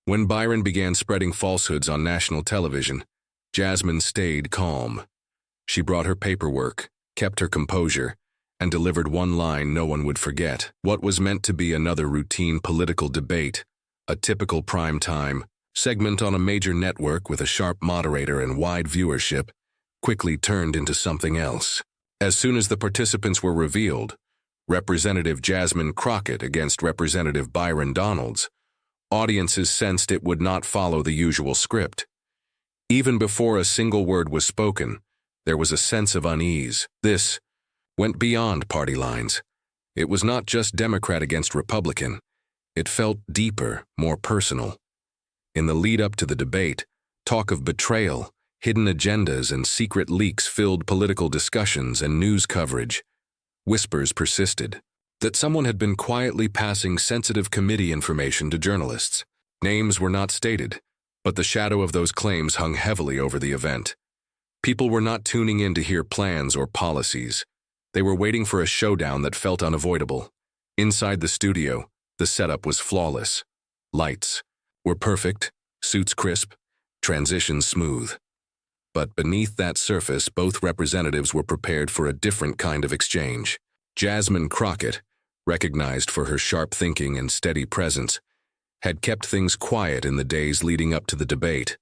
When Byron began spreading falsehoods on national television, Jasmine stayed calm. She brought her paperwork, kept her composure, and delivered one line no one would forget. What was meant to be another routine political debate, a typical prime-time segment on a major network with a sharp moderator and wide viewership, quickly turned into something else. As soon as the participants were revealed, Representative Jasmine Crockett against Representative Byron Donalds, audiences sensed it would not follow the usual script. Even before a single word was spoken, there was a sense of unease. This went beyond party lines. It was not just Democrat against Republican. It felt deeper, more personal. In the lead-up to the debate, talk of betrayal, hidden agendas, and secret leaks filled political discussions and news coverage. Whispers persisted that someone had been quietly passing sensitive committee information to journalists. Names were not stated, but the shadow of those claims hung heavily over the event. People were not tuning in to hear plans or policies. They were waiting for a showdown that felt unavoidable. Inside the studio, the setup was flawless. Lights were perfect, suits crisp, transitions smooth. But beneath that surface, both representatives were prepared for a different kind of exchange. Jasmine Crockett, recognized for her sharp thinking and steady presence, had kept things quiet in the days leading up to the debate.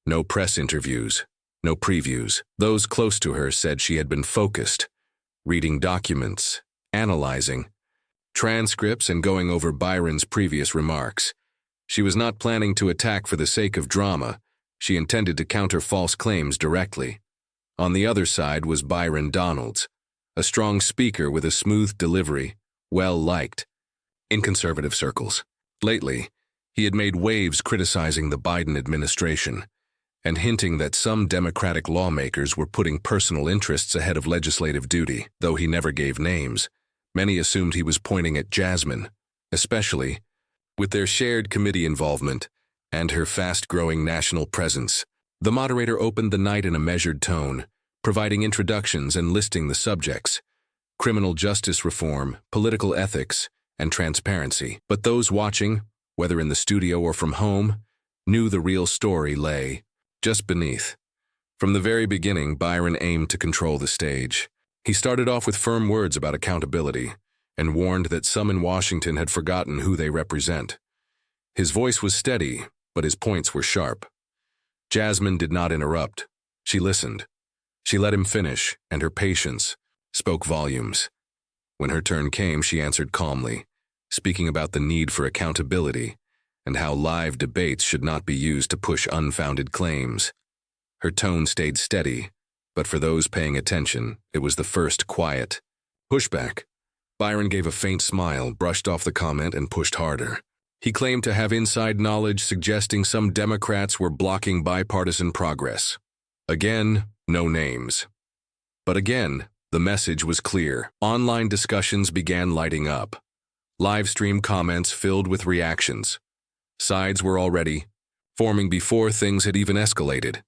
No press interviews, no previews. Those close to her said she had been focused, reading documents, analyzing transcripts, and going over Byron's previous remarks. She was not planning to attack for the sake of drama. She intended to counter false claims directly. On the other side was Byron Donalds, a strong speaker with a smooth delivery, well-liked in conservative circles. Lately, he had made waves criticizing the Biden administration and hinting that some Democratic lawmakers were putting personal interests ahead of legislative duty. Though he never gave names, many assumed he was pointing at Jasmine, especially with their shared committee involvement and her fast-growing national presence. The moderator opened the night in a measured tone, providing introductions and listing the subjects: criminal justice reform, political ethics, and transparency. But those watching, whether in the studio or from home, knew the real story lay just beneath. From the very beginning, Byron aimed to control the stage. He started off with firm words about accountability and warned that some in Washington had forgotten who they represent. His voice was steady, but his points were sharp. Jasmine did not interrupt. She listened. She let him finish, and her patience spoke volumes. When her turn came, she answered calmly, speaking about the need for accountability and how live debates should not be used to push unfounded claims. Her tone stayed steady, but for those paying attention, it was the first quiet pushback. Byron gave a faint smile, brushed off the comment, and pushed harder. He claimed to have inside knowledge suggesting some Democrats were blocking bipartisan progress. Again, no names. But again, the message was clear. Online discussions began lighting up. Live-stream comments filled with reactions. Sides were already forming before things had even escalated.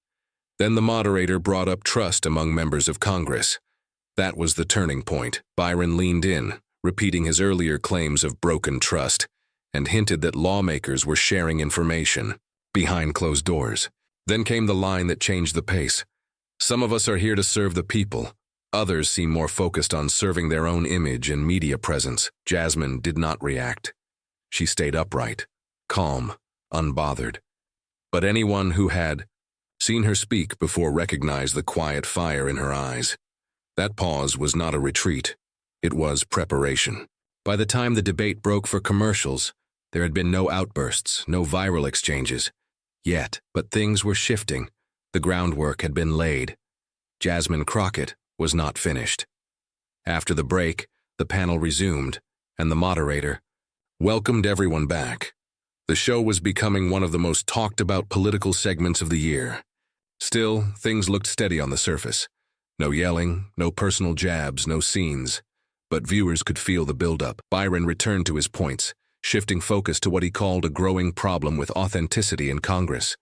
Then the moderator brought up trust among members of Congress. That was the turning point. Byron leaned in, repeating his earlier claims of broken trust, and hinted that lawmakers were sharing information behind closed doors. Then came the line that changed the pace. Some of us are here to serve the people. Others seem more focused on serving their own image and media presence. Jasmine did not react. She stayed upright, calm, unbothered. But anyone who had seen her speak before recognized the quiet fire in her eyes. That pause was not a retreat. It was preparation. By the time the debate broke for commercials, there had been no outbursts, no viral exchanges. Yet, but things were shifting. The groundwork had been laid. Jasmine Crockett was not finished. After the break, the panel resumed, and the moderator welcomed everyone back. The show was becoming one of the most talked-about political segments of the year. Still, things looked steady on the surface. No yelling, no personal jabs, no scenes. But viewers could feel the buildup. Byron returned to his points, shifting focus to what he called a growing problem with authenticity in Congress.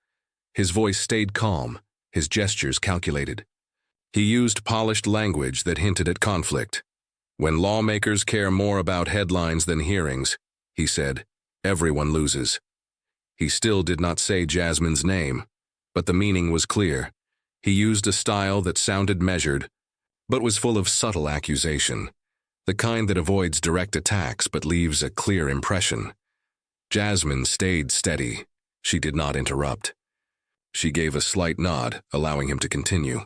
His voice stayed calm, his gestures calculated. He used polished language that hinted at conflict. When lawmakers care more about headlines than hearings, he said, everyone loses. He still did not say Jasmine's name, but the meaning was clear. He used a style that sounded measured, but was full of subtle accusation, the kind that avoids direct attacks but leaves a clear impression. Jasmine stayed steady. She did not interrupt. She gave a slight nod, allowing him to continue.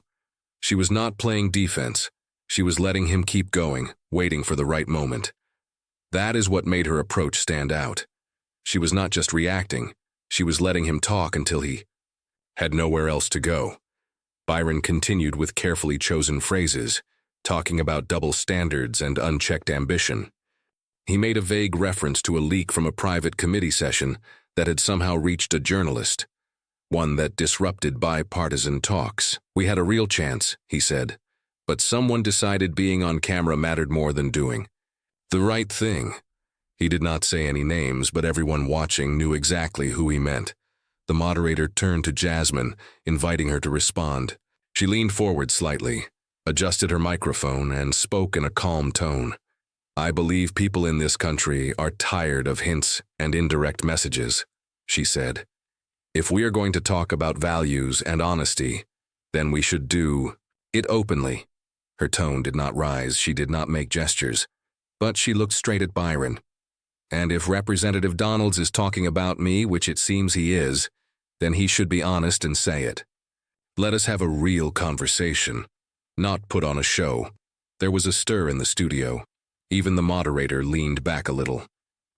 She was not playing defense. She was letting him keep going, waiting for the right moment. That is what made her approach stand out. She was not just reacting. She was letting him talk until he had nowhere else to go. Byron continued with carefully chosen phrases, talking about double standards and unchecked ambition. He made a vague reference to a leak from a private committee session that had somehow reached a journalist, one that disrupted bipartisan talks. "We had a real chance," he said, "but someone decided being on camera mattered more than doing the right thing." He did not say any names, but everyone watching knew exactly who he meant. The moderator turned to Jasmine, inviting her to respond. She leaned forward slightly, adjusted her microphone, and spoke in a calm tone. "I believe people in this country are tired of hints and indirect messages," she said. "If we are going to talk about values and honesty, then we should do it openly." Her tone did not rise, she did not make gestures, but she looked straight at Byron. "And if Representative Donalds is talking about me, which it seems he is, then he should be honest and say it. Let us have a real conversation, not put on a show." There was a stir in the studio. Even the moderator leaned back a little.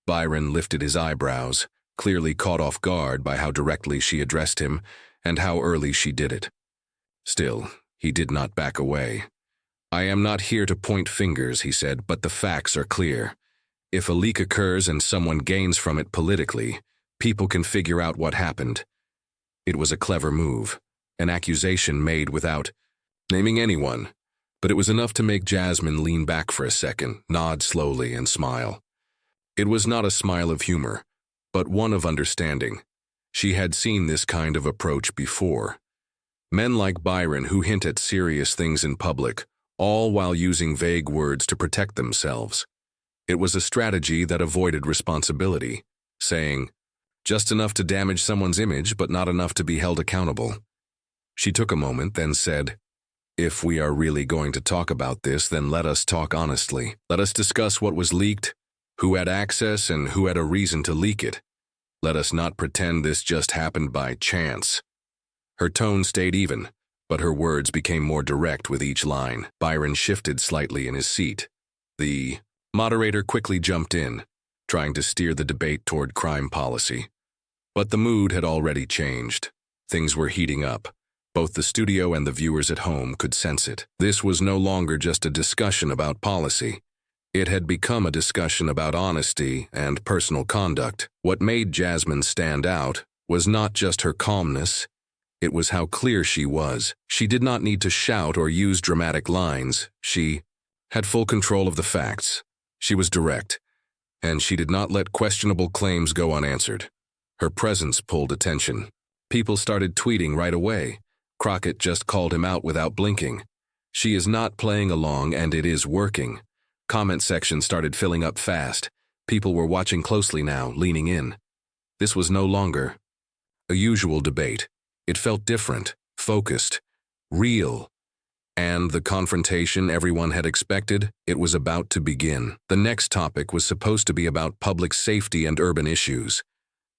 Byron lifted his eyebrows, clearly caught off guard by how directly she addressed him and how early she did it. Still, he did not back away. "I am not here to point fingers," he said, "but the facts are clear. If a leak occurs and someone gains from it politically, people can figure out what happened." It was a clever move, an accusation made without naming anyone, but it was enough to make Jasmine lean back for a second, nod slowly, and smile. It was not a smile of humor, but one of understanding. She had seen this kind of approach before. Men like Byron who hint at serious things in public, all while using vague words to protect themselves. It was a strategy that avoided responsibility, saying, just enough to damage someone's image but not enough to be held accountable. She took a moment, then said, "If we are really going to talk about this, then let us talk honestly. Let us discuss what was leaked, who had access, and who had a reason to leak it. Let us not pretend this just happened by chance." Her tone stayed even, but her words became more direct with each line. Byron shifted slightly in his seat. The moderator quickly jumped in, trying to steer the debate toward crime policy. But the mood had already changed. Things were heating up. Both the studio and the viewers at home could sense it. This was no longer just a discussion about policy. It had become a discussion about honesty and personal conduct. What made Jasmine stand out was not just her calmness, it was how clear she was. She did not need to shout or use dramatic lines. She had full control of the facts. She was direct, and she did not let questionable claims go unanswered. Her presence pulled attention. People started tweeting right away. Crockett just called him out without blinking. She is not playing along, and it is working. Comment sections started filling up fast. People were watching closely now, leaning in. This was no longer a usual debate. It felt different, focused, real. And the confrontation everyone had expected, it was about to begin. The next topic was supposed to be about public safety and urban issues.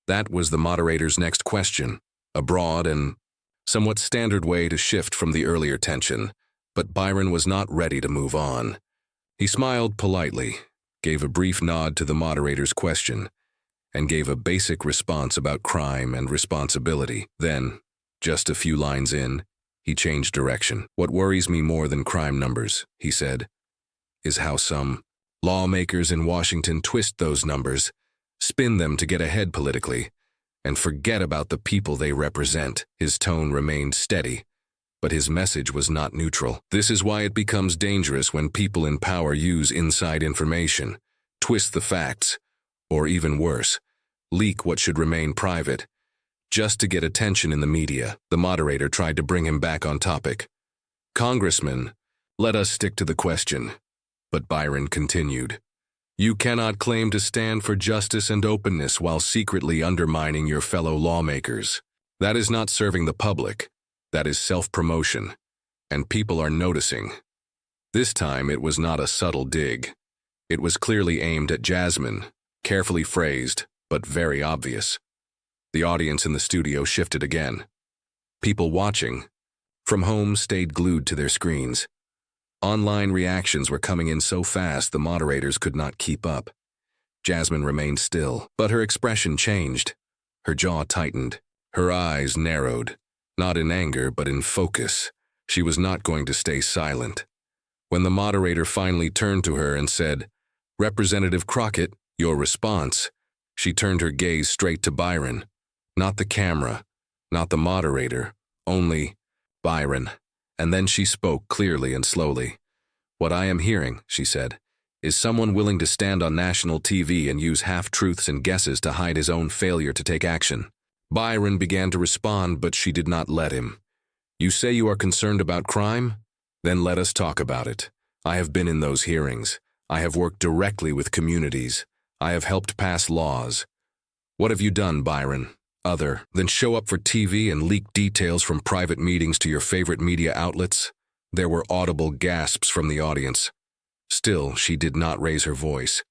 That was the moderator's next question, a broad and somewhat standard way to shift from the earlier tension, but Byron was not ready to move on. He smiled politely, gave a brief nod to the moderator's question, and gave a basic response about crime and responsibility. Then, just a few lines in, he changed direction. "What worries me more than crime numbers," he said, "is how some lawmakers in Washington twist those numbers, spin them to get ahead politically, and forget about the people they represent." His tone remained steady, but his message was not neutral. This is why it becomes dangerous when people in power use inside information, twist the facts, or even worse, leak what should remain private, just to get attention in the media. The moderator tried to bring him back on topic. "Congressman, let us stick to the question." But Byron continued. You cannot claim to stand for justice and openness while secretly undermining your fellow lawmakers. That is not serving the public. That is self-promotion. And people are noticing. This time it was not a subtle dig. It was clearly aimed at Jasmine, carefully phrased, but very obvious. The audience in the studio shifted again. People watching from home stayed glued to their screens. Online reactions were coming in so fast the moderators could not keep up. Jasmine remained still, but her expression changed. Her jaw tightened. Her eyes narrowed, not in anger but in focus. She was not going to stay silent. When the moderator finally turned to her and said, "Representative Crockett, your response," she turned her gaze straight to Byron. Not the camera, not the moderator, only Byron. And then she spoke clearly and slowly. "What I am hearing," she said, "is someone willing to stand on national TV and use half-truths and guesses to hide his own failure to take action." Byron began to respond, but she did not let him. "You say you are concerned about crime? Then let us talk about it. I have been in those hearings. I have worked directly with communities. I have helped pass laws. What have you done, Byron, other than show up for TV and leak details from private meetings to your favorite media outlets?" There were audible gasps from the audience. Still, she did not raise her voice.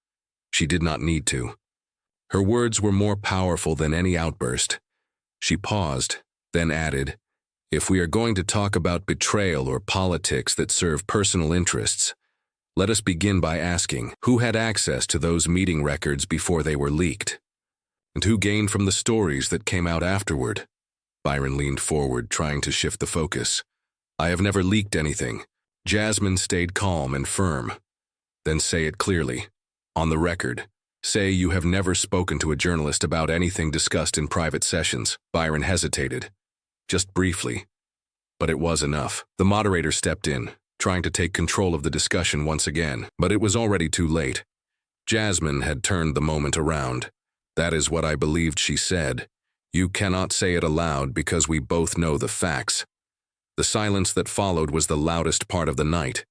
She did not need to. Her words were more powerful than any outburst. She paused, then added, "If we are going to talk about betrayal or politics that serve personal interests, let us begin by asking who had access to those meeting records before they were leaked, and who gained from the stories that came out afterward." Byron leaned forward, trying to shift the focus. "I have never leaked anything." Jasmine stayed calm and firm. "Then say it clearly. On the record. Say you have never spoken to a journalist about anything discussed in private sessions." Byron hesitated. Just briefly. But it was enough. The moderator stepped in, trying to take control of the discussion once again, but it was already too late. Jasmine had turned the moment around. "That is what I believed," she said. "You cannot say it aloud because we both know the facts." The silence that followed was the loudest part of the night.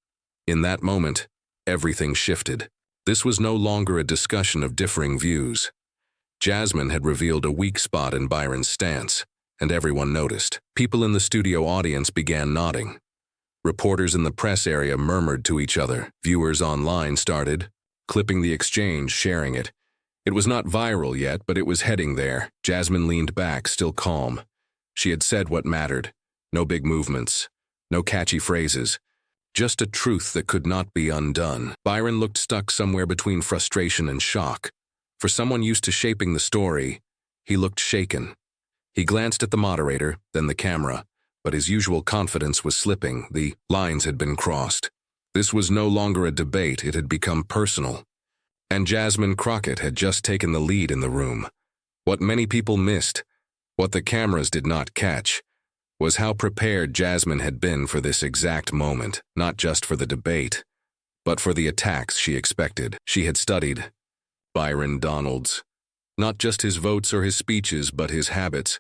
In that moment, everything shifted. This was no longer a discussion of differing views. Jasmine had revealed a weak spot in Byron's stance, and everyone noticed. People in the studio audience began nodding. Reporters in the press area murmured to each other. Viewers online started clipping the exchange, sharing it. It was not viral yet, but it was heading there. Jasmine leaned back, still calm. She had said what mattered. No big movements, no catchy phrases, just a truth that could not be undone. Byron looked stuck somewhere between frustration and shock. For someone used to shaping the story, he looked shaken. He glanced at the moderator, then the camera, but his usual confidence was slipping. The lines had been crossed. This was no longer a debate, it had become personal. And Jasmine Crockett had just taken the lead in the room. What many people missed, what the cameras did not catch, was how prepared Jasmine had been for this exact moment, not just for the debate, but for the attacks she expected. She had studied Byron Donalds, not just his votes or his speeches, but his habits,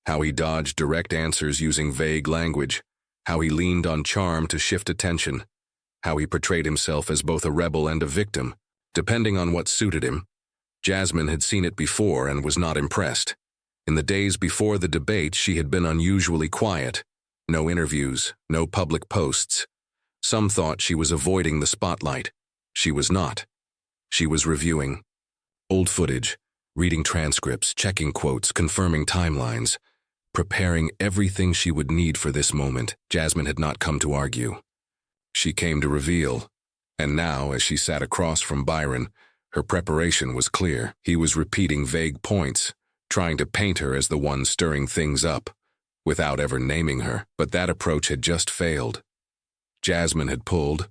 how he dodged direct answers using vague language, how he leaned on charm to shift attention, how he portrayed himself as both a rebel and a victim, depending on what suited him. Jasmine had seen it before and was not impressed. In the days before the debate, she had been unusually quiet. No interviews, no public posts. Some thought she was avoiding the spotlight. She was not. She was reviewing old footage, reading transcripts, checking quotes, confirming timelines, preparing everything she would need for this moment. Jasmine had not come to argue. She came to reveal. And now, as she sat across from Byron, her preparation was clear. He was repeating vague points, trying to paint her as the one stirring things up, without ever naming her. But that approach had just failed. Jasmine had pulled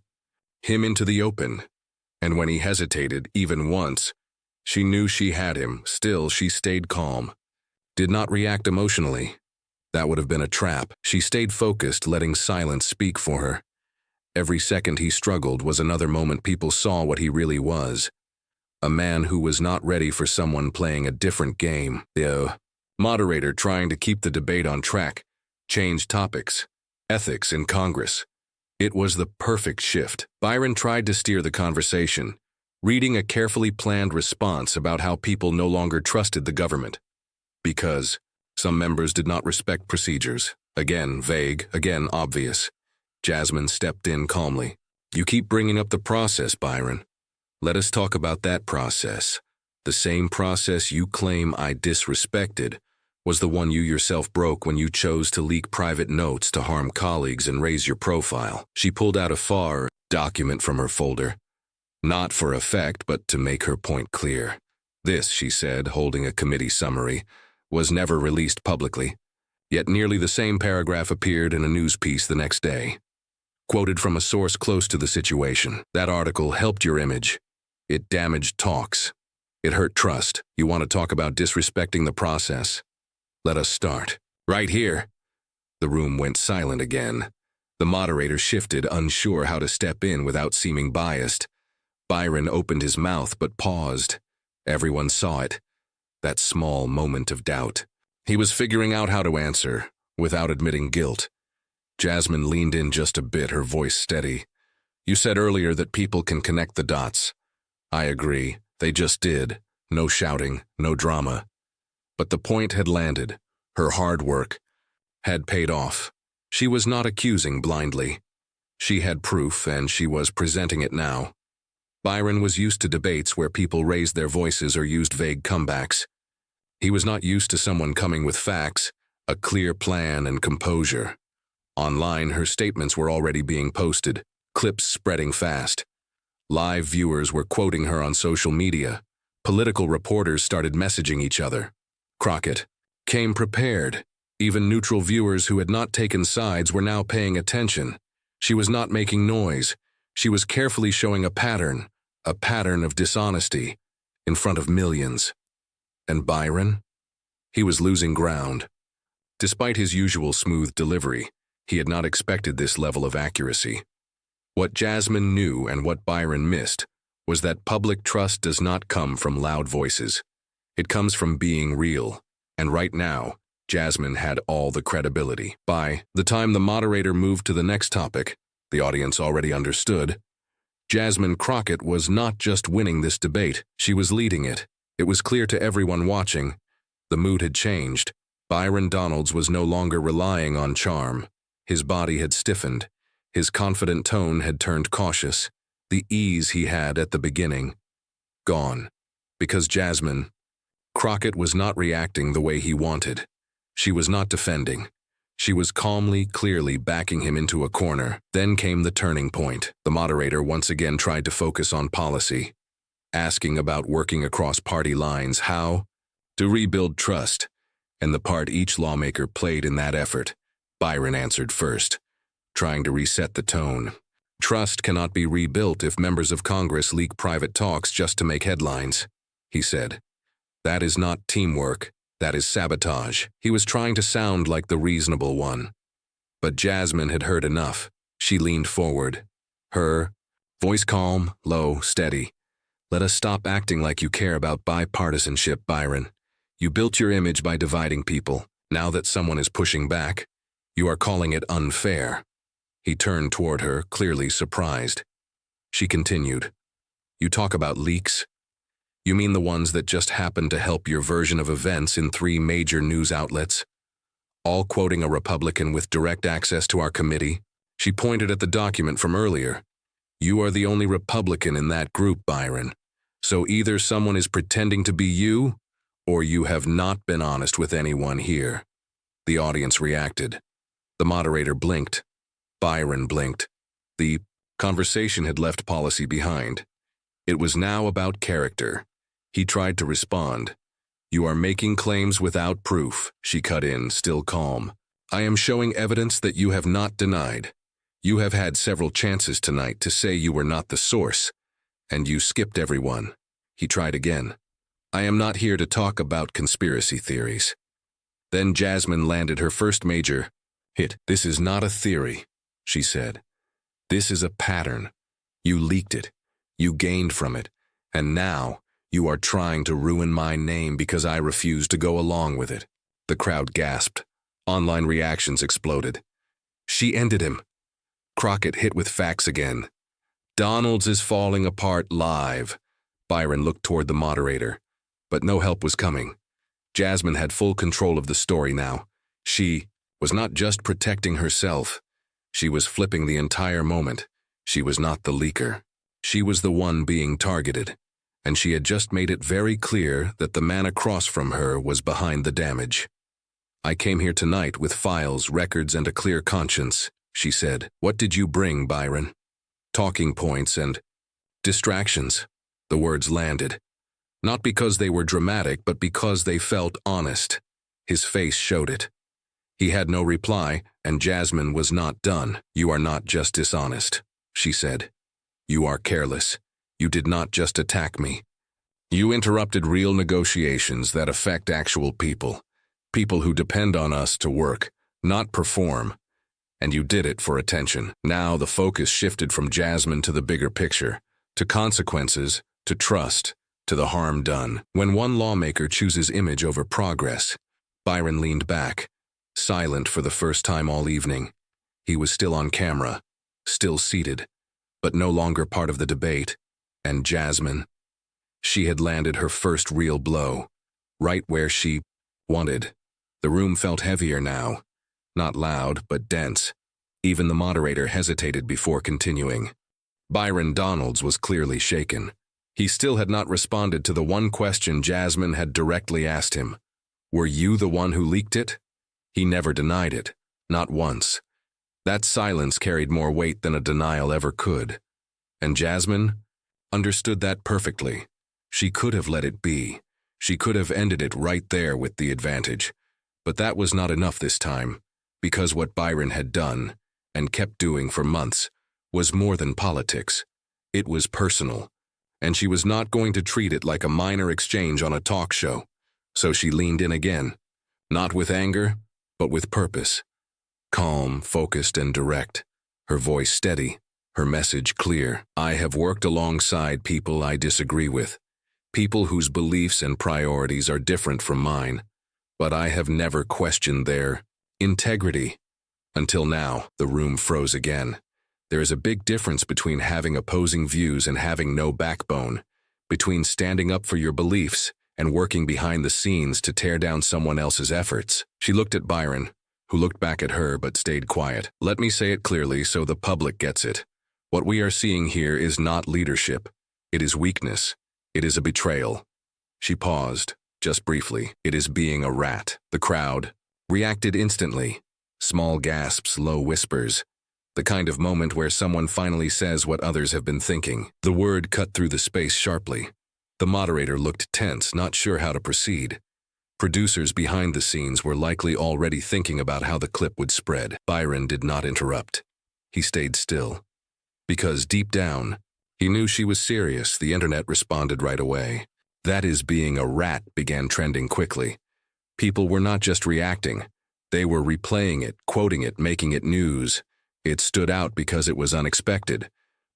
him into the open, and when he hesitated even once, she knew she had him. Still, she stayed calm, did not react emotionally. That would have been a trap. She stayed focused, letting silence speak for her. Every second he struggled was another moment people saw what he really was. A man who was not ready for someone playing a different game. The moderator, trying to keep the debate on track, changed topics. Ethics in Congress. It was the perfect shift. Byron tried to steer the conversation, reading a carefully planned response about how people no longer trusted the government. Because some members did not respect procedures. Again vague, again obvious. Jasmine stepped in calmly. You keep bringing up the process, Byron. Let us talk about that process. The same process you claim I disrespected was the one you yourself broke when you chose to leak private notes to harm colleagues and raise your profile. She pulled out a FAR document from her folder. Not for effect, but to make her point clear. This, she said, holding a committee summary, was never released publicly. Yet nearly the same paragraph appeared in a news piece the next day. Quoted from a source close to the situation. That article helped your image. It damaged talks. It hurt trust. You want to talk about disrespecting the process? Let us start. Right here. The room went silent again. The moderator shifted, unsure how to step in without seeming biased. Byron opened his mouth but paused. Everyone saw it. That small moment of doubt. He was figuring out how to answer, without admitting guilt. Jasmine leaned in just a bit, her voice steady. You said earlier that people can connect the dots. I agree. They just did. No shouting, no drama. But the point had landed. Her hard work had paid off. She was not accusing blindly. She had proof, and she was presenting it now. Byron was used to debates where people raised their voices or used vague comebacks. He was not used to someone coming with facts, a clear plan and composure. Online, her statements were already being posted, clips spreading fast. Live viewers were quoting her on social media. Political reporters started messaging each other. Crockett came prepared. Even neutral viewers who had not taken sides were now paying attention. She was not making noise. She was carefully showing a pattern of dishonesty, in front of millions. And Byron? He was losing ground. Despite his usual smooth delivery, he had not expected this level of accuracy. What Jasmine knew and what Byron missed was that public trust does not come from loud voices. It comes from being real, and right now, Jasmine had all the credibility. By the time the moderator moved to the next topic, the audience already understood. Jasmine Crockett was not just winning this debate, she was leading it. It was clear to everyone watching. The mood had changed. Byron Donalds was no longer relying on charm. His body had stiffened. His confident tone had turned cautious. The ease he had at the beginning, gone. Because Jasmine Crockett was not reacting the way he wanted. She was not defending. She was calmly, clearly backing him into a corner. Then came the turning point. The moderator once again tried to focus on policy, asking about working across party lines, how to rebuild trust, and the part each lawmaker played in that effort. Byron answered first, trying to reset the tone. Trust cannot be rebuilt if members of Congress leak private talks just to make headlines, he said. That is not teamwork. That is sabotage. He was trying to sound like the reasonable one. But Jasmine had heard enough. She leaned forward. Her voice calm, low, steady. Let us stop acting like you care about bipartisanship, Byron. You built your image by dividing people. Now that someone is pushing back, you are calling it unfair. He turned toward her, clearly surprised. She continued. You talk about leaks? You mean the ones that just happened to help your version of events in 3 major news outlets? All quoting a Republican with direct access to our committee? She pointed at the document from earlier. You are the only Republican in that group, Byron. So either someone is pretending to be you, or you have not been honest with anyone here. The audience reacted. The moderator blinked. Byron blinked. The conversation had left policy behind. It was now about character. He tried to respond. You are making claims without proof, she cut in, still calm. I am showing evidence that you have not denied. You have had several chances tonight to say you were not the source, and you skipped everyone. He tried again. I am not here to talk about conspiracy theories. Then Jasmine landed her first major hit. This is not a theory, she said. This is a pattern. You leaked it. You gained from it. And now you are trying to ruin my name because I refuse to go along with it. The crowd gasped. Online reactions exploded. She ended him. Crockett hit with facts again. Donalds is falling apart live. Byron looked toward the moderator, but no help was coming. Jasmine had full control of the story now. She was not just protecting herself. She was flipping the entire moment. She was not the leaker. She was the one being targeted, and she had just made it very clear that the man across from her was behind the damage. "I came here tonight with files, records, and a clear conscience," she said. "What did you bring, Byron?" "Talking points and distractions," the words landed. Not because they were dramatic, but because they felt honest. His face showed it. He had no reply, and Jasmine was not done. "You are not just dishonest," she said. "You are careless. You did not just attack me. You interrupted real negotiations that affect actual people. People who depend on us to work, not perform. And you did it for attention." Now the focus shifted from Jasmine to the bigger picture, to consequences, to trust, to the harm done. When one lawmaker chooses image over progress, Byron leaned back, silent for the first time all evening. He was still on camera, still seated, but no longer part of the debate. And Jasmine, she had landed her first real blow, right where she wanted. The room felt heavier now, not loud, but dense. Even the moderator hesitated before continuing. Byron Donalds was clearly shaken. He still had not responded to the one question Jasmine had directly asked him. "Were you the one who leaked it?" He never denied it, not once. That silence carried more weight than a denial ever could. And Jasmine understood that perfectly. She could have let it be. She could have ended it right there with the advantage. But that was not enough this time, because what Byron had done, and kept doing for months, was more than politics. It was personal, and she was not going to treat it like a minor exchange on a talk show. So she leaned in again, not with anger, but with purpose. Calm, focused, and direct, her voice steady, her message clear. "I have worked alongside people I disagree with, people whose beliefs and priorities are different from mine, but I have never questioned their integrity. Until now." The room froze again. There is a big difference between having opposing views and having no backbone, between standing up for your beliefs and working behind the scenes to tear down someone else's efforts. She looked at Byron, who looked back at her but stayed quiet. "Let me say it clearly so the public gets it. What we are seeing here is not leadership. It is weakness. It is a betrayal." She paused, just briefly. "It is being a rat." The crowd reacted instantly. Small gasps, low whispers. The kind of moment where someone finally says what others have been thinking. The word cut through the space sharply. The moderator looked tense, not sure how to proceed. Producers behind the scenes were likely already thinking about how the clip would spread. Byron did not interrupt. He stayed still. Because deep down, he knew she was serious. The internet responded right away. "That is being a rat" began trending quickly. People were not just reacting. They were replaying it, quoting it, making it news. It stood out because it was unexpected.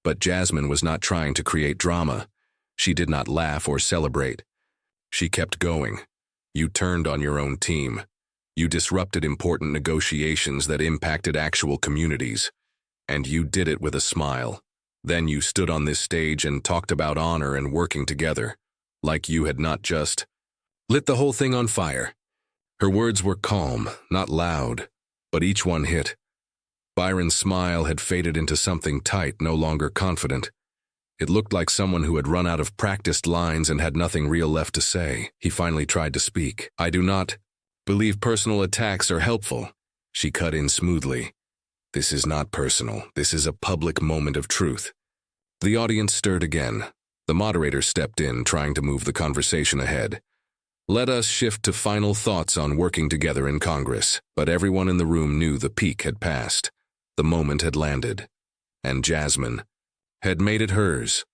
But Jasmine was not trying to create drama. She did not laugh or celebrate. She kept going. "You turned on your own team. You disrupted important negotiations that impacted actual communities. And you did it with a smile. Then you stood on this stage and talked about honor and working together, like you had not just lit the whole thing on fire." Her words were calm, not loud, but each one hit. Byron's smile had faded into something tight, no longer confident. It looked like someone who had run out of practiced lines and had nothing real left to say. He finally tried to speak. "I do not believe personal attacks are helpful." She cut in smoothly. "This is not personal. This is a public moment of truth." The audience stirred again. The moderator stepped in, trying to move the conversation ahead. "Let us shift to final thoughts on working together in Congress." But everyone in the room knew the peak had passed. The moment had landed. And Jasmine had made it hers.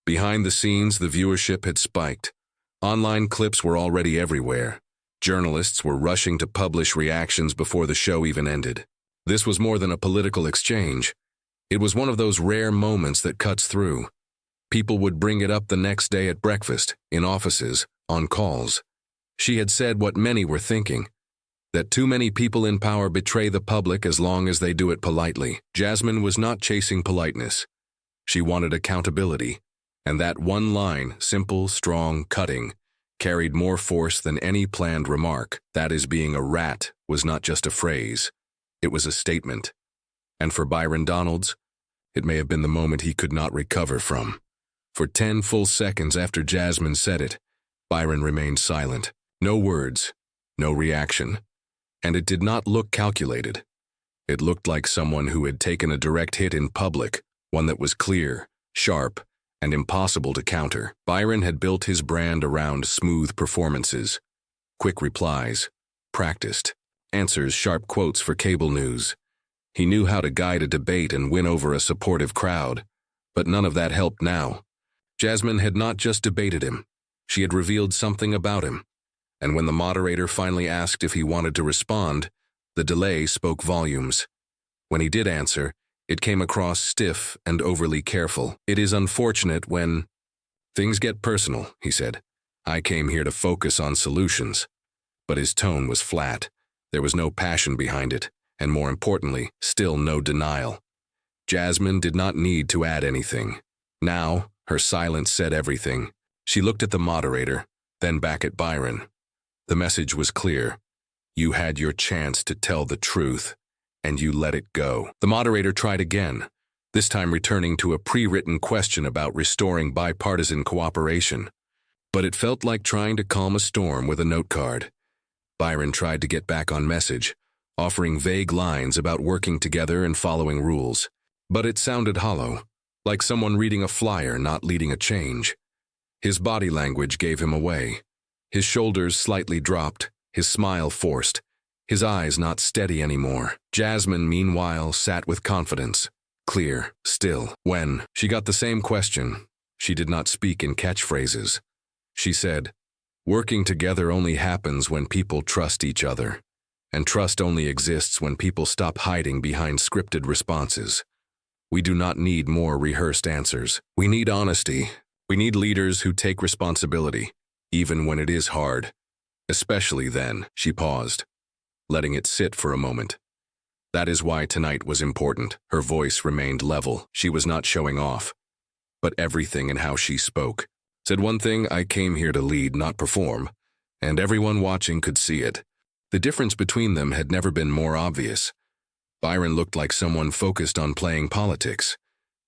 Behind the scenes, the viewership had spiked. Online clips were already everywhere. Journalists were rushing to publish reactions before the show even ended. This was more than a political exchange. It was one of those rare moments that cuts through. People would bring it up the next day at breakfast, in offices, on calls. She had said what many were thinking, that too many people in power betray the public as long as they do it politely. Jasmine was not chasing politeness. She wanted accountability, And that one line, simple, strong, cutting, carried more force than any planned remark. That is, being a rat was not just a phrase. It was a statement. And for Byron Donalds, it may have been the moment he could not recover from. For 10 full seconds after Jasmine said it, Byron remained silent. No words, no reaction. And it did not look calculated. It looked like someone who had taken a direct hit in public, one that was clear, sharp, and impossible to counter. Byron had built his brand around smooth performances, quick replies, practiced, answers, sharp quotes for cable news. He knew how to guide a debate and win over a supportive crowd, but none of that helped now. Jasmine had not just debated him, she had revealed something about him. And when the moderator finally asked if he wanted to respond, the delay spoke volumes. When he did answer, it came across stiff and overly careful. It is unfortunate when things get personal, he said. I came here to focus on solutions. But his tone was flat. There was no passion behind it, and more importantly, still no denial. Jasmine did not need to add anything. Now, her silence said everything. She looked at the moderator, then back at Byron. The message was clear. You had your chance to tell the truth, and you let it go. The moderator tried again, this time returning to a pre-written question about restoring bipartisan cooperation. But it felt like trying to calm a storm with a note card. Byron tried to get back on message, offering vague lines about working together and following rules. But it sounded hollow, like someone reading a flyer not leading a change. His body language gave him away. His shoulders slightly dropped, his smile forced, his eyes not steady anymore. Jasmine, meanwhile, sat with confidence, clear, still. When she got the same question, she did not speak in catchphrases. She said, "Working together only happens when people trust each other, and trust only exists when people stop hiding behind scripted responses. We do not need more rehearsed answers. We need honesty. We need leaders who take responsibility, even when it is hard. Especially then." She paused, letting it sit for a moment. That is why tonight was important. Her voice remained level. She was not showing off. But everything in how she spoke said one thing: I came here to lead, not perform, and everyone watching could see it. The difference between them had never been more obvious. Byron looked like someone focused on playing politics.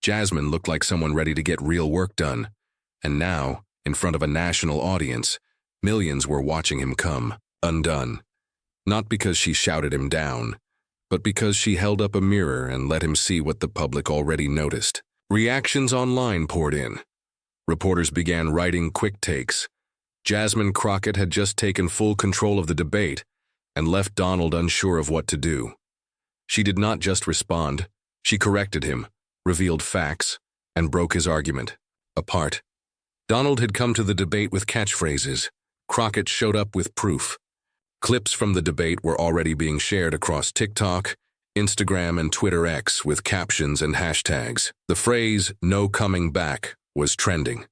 Jasmine looked like someone ready to get real work done. And now, in front of a national audience, millions were watching him come undone. Not because she shouted him down, but because she held up a mirror and let him see what the public already noticed. Reactions online poured in. Reporters began writing quick takes. Jasmine Crockett had just taken full control of the debate and left Donald unsure of what to do. She did not just respond, she corrected him, revealed facts, and broke his argument apart. Donald had come to the debate with catchphrases. Crockett showed up with proof. Clips from the debate were already being shared across TikTok, Instagram, and Twitter X with captions and hashtags. The phrase, "no coming back," was trending,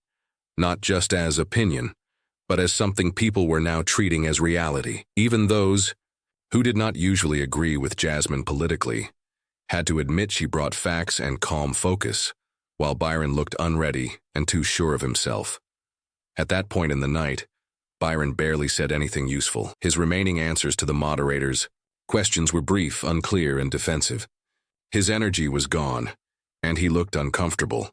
not just as opinion, but as something people were now treating as reality. Even those who did not usually agree with Jasmine politically had to admit she brought facts and calm focus, while Byron looked unready and too sure of himself. At that point in the night, Byron barely said anything useful. His remaining answers to the moderators' questions were brief, unclear, and defensive. His energy was gone, and he looked uncomfortable.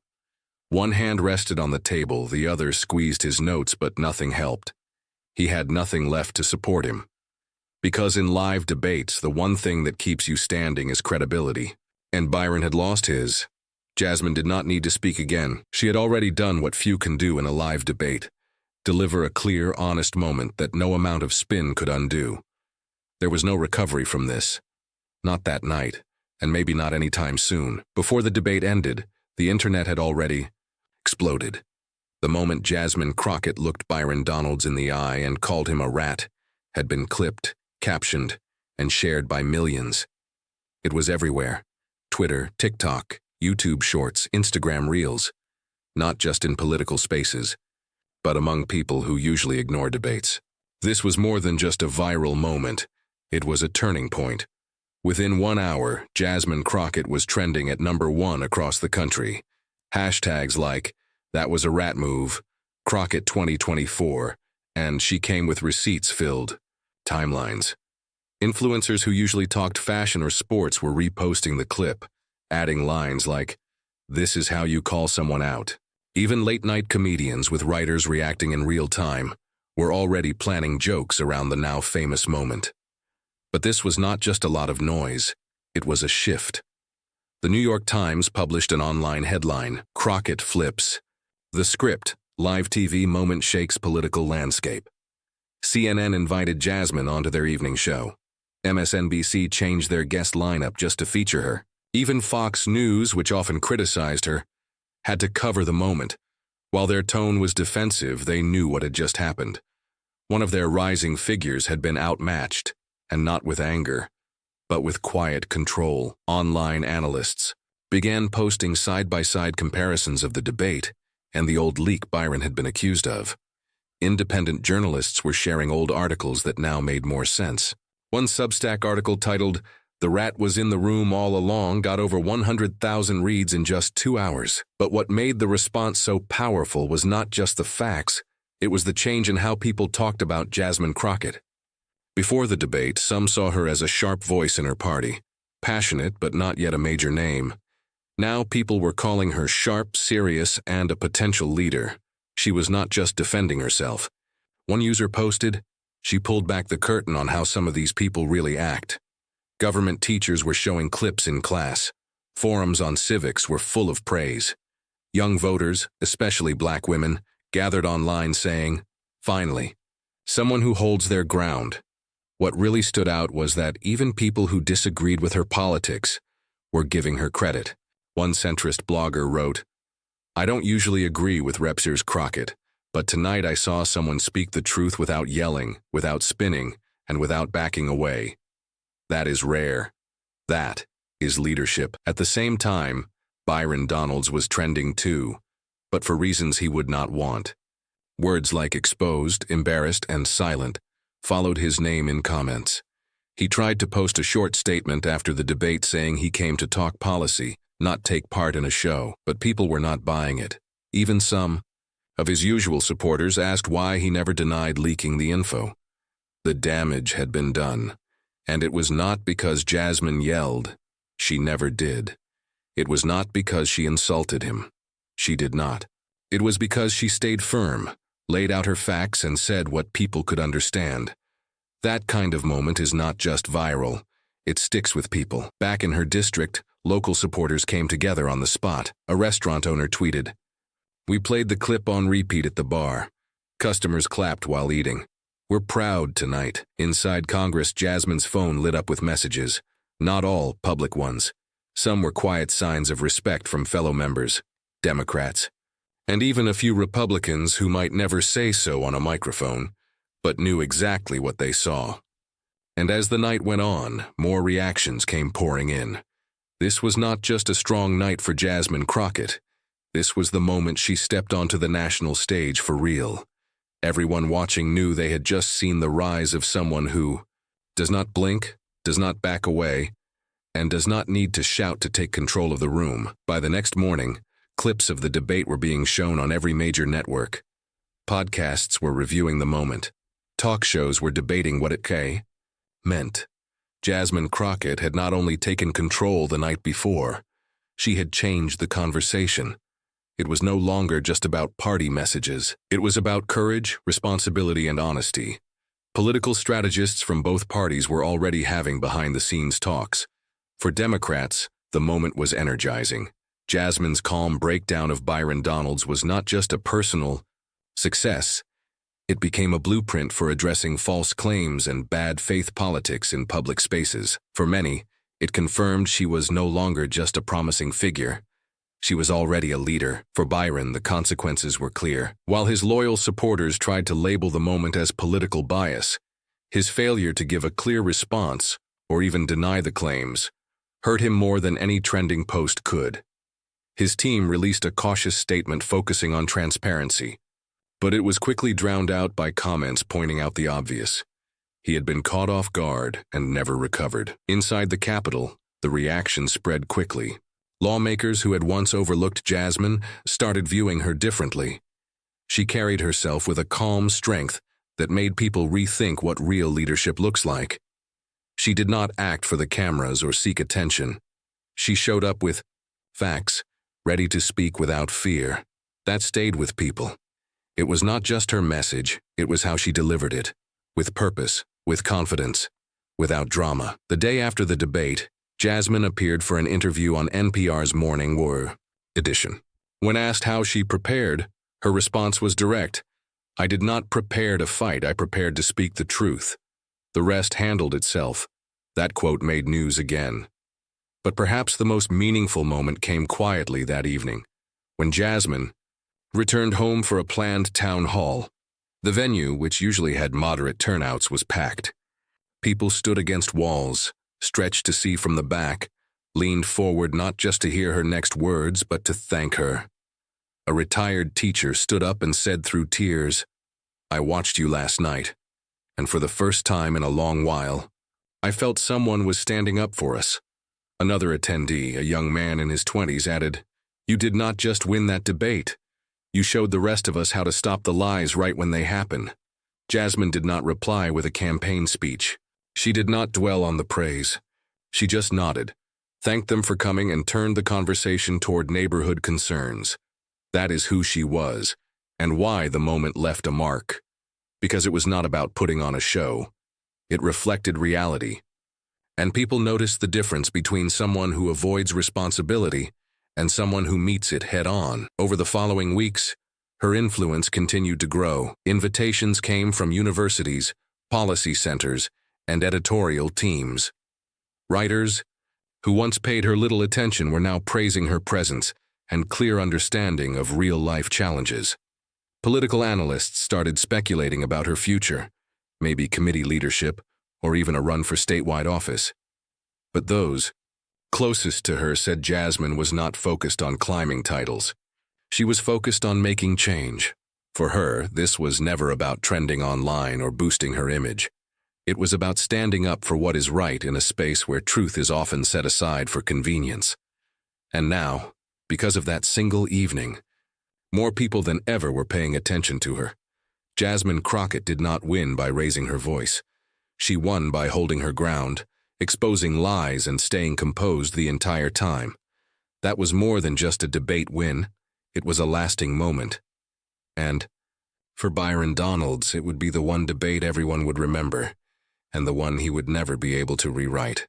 One hand rested on the table, the other squeezed his notes, but nothing helped. He had nothing left to support him. Because in live debates, the one thing that keeps you standing is credibility. And Byron had lost his. Jasmine did not need to speak again. She had already done what few can do in a live debate: deliver a clear, honest moment that no amount of spin could undo. There was no recovery from this. Not that night, and maybe not any time soon. Before the debate ended, the internet had already exploded. The moment Jasmine Crockett looked Byron Donalds in the eye and called him a rat had been clipped, captioned, and shared by millions. It was everywhere: Twitter, TikTok, YouTube Shorts, Instagram Reels. Not just in political spaces, but among people who usually ignore debates. This was more than just a viral moment. It was a turning point. Within 1 hour, Jasmine Crockett was trending at #1 across the country. Hashtags like, That was a rat move. Crockett 2024. And she came with receipts-filled timelines. Influencers who usually talked fashion or sports were reposting the clip, adding lines like, "This is how you call someone out." Even late-night comedians with writers reacting in real time were already planning jokes around the now famous moment. But this was not just a lot of noise, it was a shift. The New York Times published an online headline, "Crockett Flips." The script, "Live TV moment shakes political landscape." CNN invited Jasmine onto their evening show. MSNBC changed their guest lineup just to feature her. Even Fox News, which often criticized her, had to cover the moment. While their tone was defensive, they knew what had just happened. One of their rising figures had been outmatched, and not with anger, but with quiet control. Online analysts began posting side-by-side comparisons of the debate and the old leak Byron had been accused of. Independent journalists were sharing old articles that now made more sense. One Substack article titled, "The Rat Was in the Room All Along" got over 100,000 reads in just 2 hours. But what made the response so powerful was not just the facts, it was the change in how people talked about Jasmine Crockett. Before the debate, some saw her as a sharp voice in her party, passionate but not yet a major name. Now people were calling her sharp, serious, and a potential leader. She was not just defending herself. One user posted, "She pulled back the curtain on how some of these people really act." Government teachers were showing clips in class. Forums on civics were full of praise. Young voters, especially black women, gathered online saying, "Finally, someone who holds their ground." What really stood out was that even people who disagreed with her politics were giving her credit. One centrist blogger wrote, "I don't usually agree with Repsers Crockett, but tonight I saw someone speak the truth without yelling, without spinning, and without backing away. That is rare. That is leadership." At the same time, Byron Donalds was trending too, but for reasons he would not want. Words like exposed, embarrassed, and silent followed his name in comments. He tried to post a short statement after the debate saying he came to talk policy, not take part in a show, but people were not buying it. Even some of his usual supporters asked why he never denied leaking the info. The damage had been done, and it was not because Jasmine yelled. She never did. It was not because she insulted him. She did not. It was because she stayed firm, laid out her facts, and said what people could understand. That kind of moment is not just viral. It sticks with people. Back in her district, local supporters came together on the spot. A restaurant owner tweeted, "We played the clip on repeat at the bar. Customers clapped while eating. We're proud tonight." Inside Congress, Jasmine's phone lit up with messages. Not all public ones. Some were quiet signs of respect from fellow members, Democrats, and even a few Republicans who might never say so on a microphone, but knew exactly what they saw. And as the night went on, more reactions came pouring in. This was not just a strong night for Jasmine Crockett. This was the moment she stepped onto the national stage for real. Everyone watching knew they had just seen the rise of someone who does not blink, does not back away, and does not need to shout to take control of the room. By the next morning, clips of the debate were being shown on every major network. Podcasts were reviewing the moment. Talk shows were debating what it meant. Jasmine Crockett had not only taken control the night before, she had changed the conversation. It was no longer just about party messages. It was about courage, responsibility, and honesty. Political strategists from both parties were already having behind-the-scenes talks. For Democrats, the moment was energizing. Jasmine's calm breakdown of Byron Donalds was not just a personal success. It became a blueprint for addressing false claims and bad faith politics in public spaces. For many, it confirmed she was no longer just a promising figure. She was already a leader. For Byron, the consequences were clear. While his loyal supporters tried to label the moment as political bias, his failure to give a clear response, or even deny the claims, hurt him more than any trending post could. His team released a cautious statement focusing on transparency, but it was quickly drowned out by comments pointing out the obvious. He had been caught off guard and never recovered. Inside the Capitol, the reaction spread quickly. Lawmakers who had once overlooked Jasmine started viewing her differently. She carried herself with a calm strength that made people rethink what real leadership looks like. She did not act for the cameras or seek attention. She showed up with facts, ready to speak without fear. That stayed with people. It was not just her message, it was how she delivered it. With purpose, with confidence, without drama. The day after the debate, Jasmine appeared for an interview on NPR's Morning War edition. When asked how she prepared, her response was direct. "I did not prepare to fight, I prepared to speak the truth. The rest handled itself." That quote made news again. But perhaps the most meaningful moment came quietly that evening, when Jasmine returned home for a planned town hall. The venue, which usually had moderate turnouts, was packed. People stood against walls, stretched to see from the back, leaned forward not just to hear her next words, but to thank her. A retired teacher stood up and said through tears, "I watched you last night, and for the first time in a long while, I felt someone was standing up for us." Another attendee, a young man in his 20s, added, "You did not just win that debate. You showed the rest of us how to stop the lies right when they happen." Jasmine did not reply with a campaign speech. She did not dwell on the praise. She just nodded, thanked them for coming, and turned the conversation toward neighborhood concerns. That is who she was, and why the moment left a mark. Because it was not about putting on a show. It reflected reality. And people noticed the difference between someone who avoids responsibility and someone who meets it head-on. Over the following weeks, her influence continued to grow. Invitations came from universities, policy centers, and editorial teams. Writers, who once paid her little attention, were now praising her presence and clear understanding of real-life challenges. Political analysts started speculating about her future, maybe committee leadership, or even a run for statewide office. But those closest to her said Jasmine was not focused on climbing titles. She was focused on making change. For her, this was never about trending online or boosting her image. It was about standing up for what is right in a space where truth is often set aside for convenience. And now, because of that single evening, more people than ever were paying attention to her. Jasmine Crockett did not win by raising her voice. She won by holding her ground, exposing lies and staying composed the entire time. That was more than just a debate win. It was a lasting moment. And for Byron Donalds, it would be the one debate everyone would remember, and the one he would never be able to rewrite.